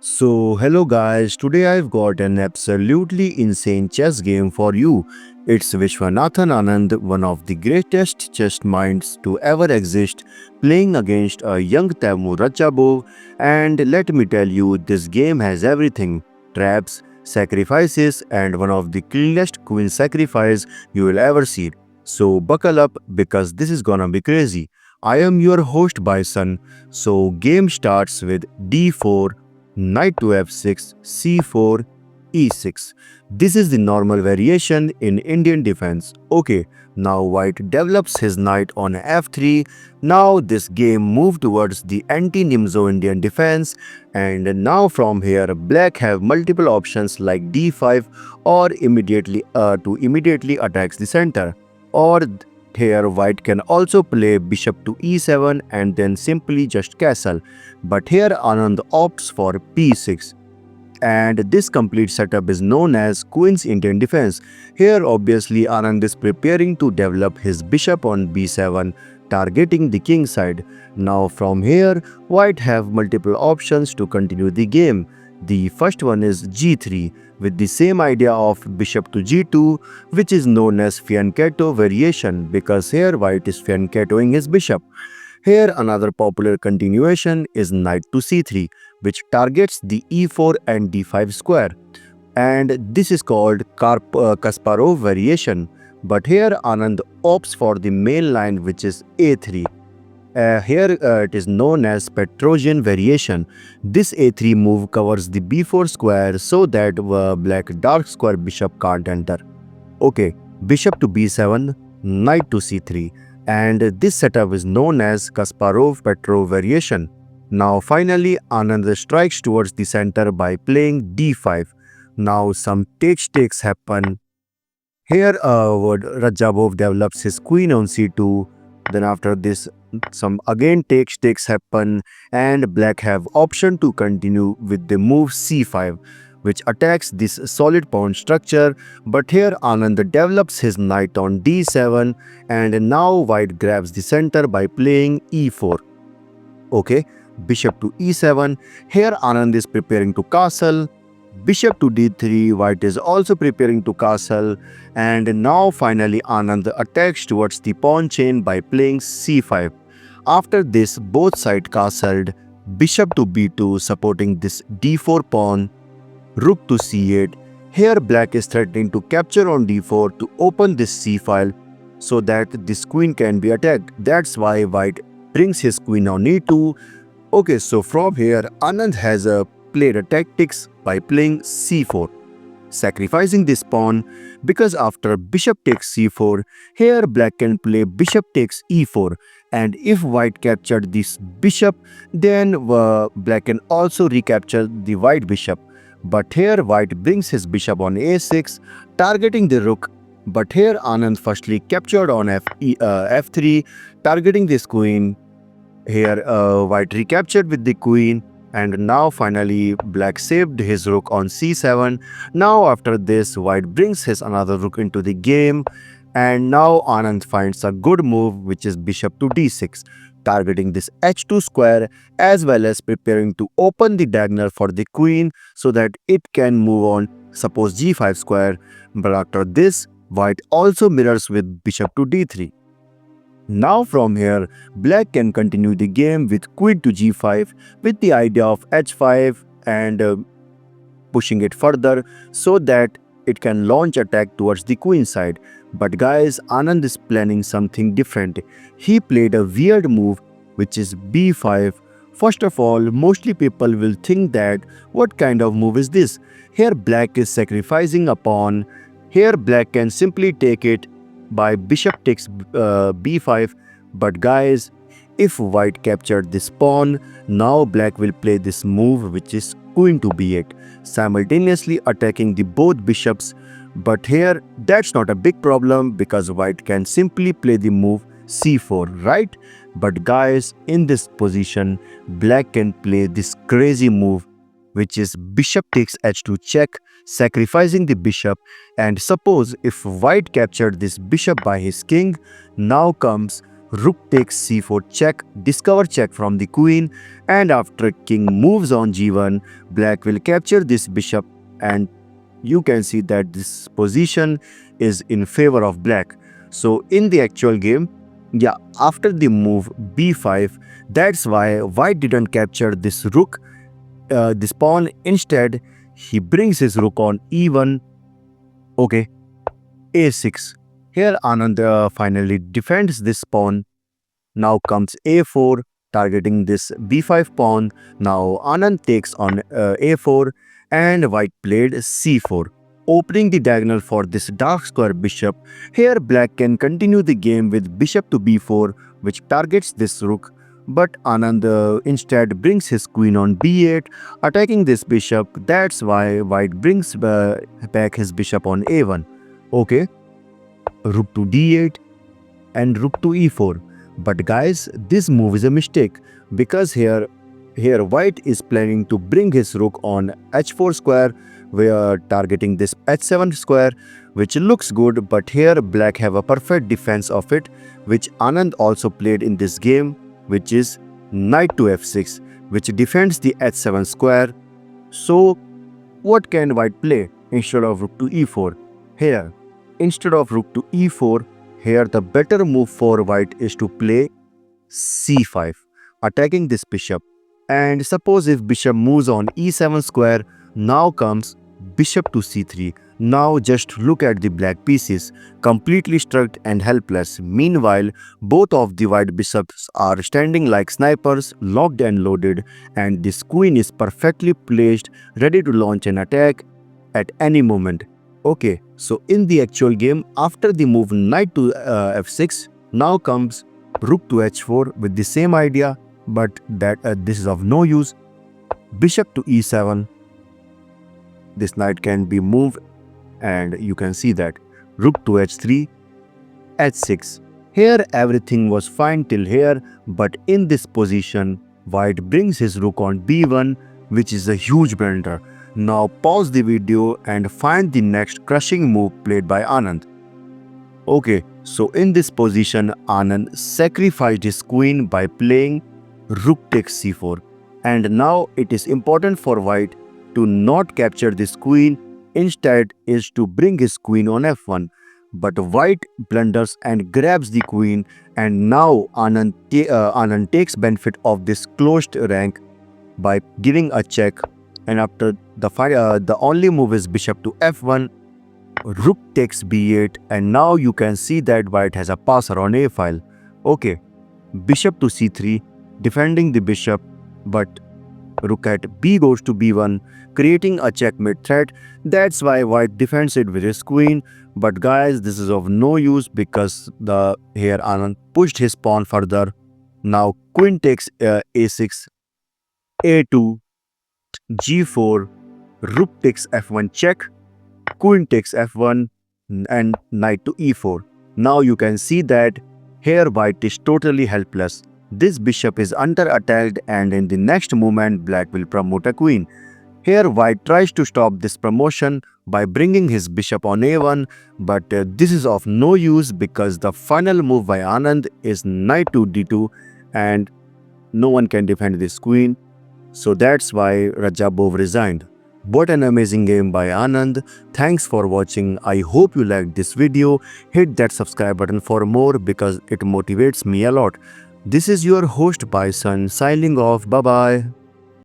Hello guys, today I've got an absolutely insane chess game for you. It's Viswanathan Anand, one of the greatest chess minds to ever exist, playing against a young Teimour Radjabov. And let me tell you, this game has everything: traps, sacrifices, and one of the cleanest queen sacrifice you will ever see. So buckle up because this is gonna be crazy. I am your host Bison. So game starts with d4, knight to f6, c4, e6. This is the normal variation in Indian defense. Okay, now white develops his knight on f3. Now this game moved towards the anti-Nimzo Indian defense, and now from here black have multiple options like d5 or immediately attacks the center, or here white can also play bishop to e7 and then simply just castle. But here Anand opts for p6, and this complete setup is known as Queen's Indian defense. Here obviously Anand is preparing to develop his bishop on b7, targeting the king side. Now from here white have multiple options to continue the game. The first one is g3 with the same idea of bishop to g2, which is known as fianchetto variation because here white is fianchettoing his bishop. Here another popular continuation is knight to c3, which targets the e4 and d5 square, and this is called Kasparov variation. But here Anand opts for the main line, which is a3. Here it is known as Petrosian variation. This a3 move covers the b4 square so that black dark square bishop can't enter. Okay, bishop to b7, knight to c3, and this setup is known as Kasparov-Petrov variation. Now finally Anand strikes towards the center by playing d5. Now some takes happen. Here Radjabov develops his queen on c2. Then after this some again takes happen, and black have option to continue with the move c5, which attacks this solid pawn structure. But here Anand develops his knight on d7, and now white grabs the center by playing e4. Okay, bishop to e7. Here Anand is preparing to castle. Bishop to d3, white is also preparing to castle, and now finally Anand attacks towards the pawn chain by playing c5. After this, both sides castled. Bishop to b2 supporting this d4 pawn, rook to c8. Here black is threatening to capture on d4 to open this c file so that this queen can be attacked. That's why white brings his queen on e2. Okay, so from here Anand has played a tactics by playing c4, sacrificing this pawn, because after bishop takes c4, here black can play bishop takes e4, and if white captured this bishop, then black can also recapture the white bishop. But here white brings his bishop on a6, targeting the rook. But here Anand firstly captured on f3, targeting this queen. Here white recaptured with the queen, and now finally black saved his rook on c7. Now after this white brings his another rook into the game, and now Anand finds a good move, which is bishop to d6, targeting this h2 square, as well as preparing to open the diagonal for the queen so that it can move on, suppose g5 square. But after this white also mirrors with bishop to d3. Now from here, black can continue the game with queen to g5 with the idea of h5 and pushing it further so that it can launch attack towards the queen side. But guys, Anand is planning something different. He played a weird move, which is b5. First of all, mostly people will think that what kind of move is this? Here black is sacrificing a pawn. Here black can simply take it by bishop takes b5. But guys, if white captured this pawn, now black will play this move, which is queen to b8, simultaneously attacking the both bishops. But here that's not a big problem because white can simply play the move c4, right? But guys, in this position black can play this crazy move, which is bishop takes h2 check, sacrificing the bishop. And suppose if white captured this bishop by his king, now comes Rook takes c4 check, discover check from the queen, and after king moves on g1, black will capture this bishop, and you can see that this position is in favor of black. So in the actual game, yeah, after the move b5, that's why white didn't capture this rook, this pawn. Instead, he brings his rook on e1, okay, a6. Here Anand finally defends this pawn. Now comes a4, targeting this b5 pawn. Now Anand takes on a4, and white played c4, opening the diagonal for this dark square bishop. Here black can continue the game with bishop to b4, which targets this rook. But Anand instead brings his queen on b8, attacking this bishop. That's why white brings back his bishop on a1. Okay, rook to d8 and rook to e4. But guys, this move is a mistake, because here white is planning to bring his rook on h4 square. We are targeting this h7 square, which looks good, but here black have a perfect defense of it, which Anand also played in this game, which is knight to f6, which defends the h7 square. So what can white play instead of rook to e4? Here, instead of rook to e4, here the better move for white is to play c5, attacking this bishop. And suppose if bishop moves on e7 square, now comes bishop to c3. Now just look at the black pieces, completely struck and helpless. Meanwhile, both of the white bishops are standing like snipers, locked and loaded, and this queen is perfectly placed, ready to launch an attack at any moment. Okay, so in the actual game, after the move knight to f6, now comes rook to h4 with the same idea, but that this is of no use. Bishop to e7, this knight can be moved, and you can see that. Rook to h3, h6. Here everything was fine till here, but in this position, white brings his rook on b1, which is a huge blunder. Now pause the video and find the next crushing move played by Anand. Okay, so in this position, Anand sacrificed his queen by playing rook takes c4. And now it is important for white to not capture this queen, instead is to bring his queen on f1. But white blunders and grabs the queen, and now Anand takes benefit of this closed rank by giving a check. And after the only move is bishop to f1, rook takes b8, and now you can see that white has a passer on a file. Okay, bishop to c3, defending the bishop, but rook at b goes to b1, creating a checkmate threat. That's why white defends it with his queen. But guys, this is of no use, because here Anand pushed his pawn further. Now queen takes a6, a2, g4, rook takes f1 check, queen takes f1, and knight to e4. Now you can see that here white is totally helpless. This bishop is under attack, and in the next movement black will promote a queen. Here white tries to stop this promotion by bringing his bishop on a1, but this is of no use, because the final move by Anand is knight to d2, and no one can defend this queen. So that's why Radjabov resigned. What an amazing game by Anand. Thanks for watching. I hope you liked this video. Hit that subscribe button for more, because it motivates me a lot. This is your host Bison signing off. Bye bye.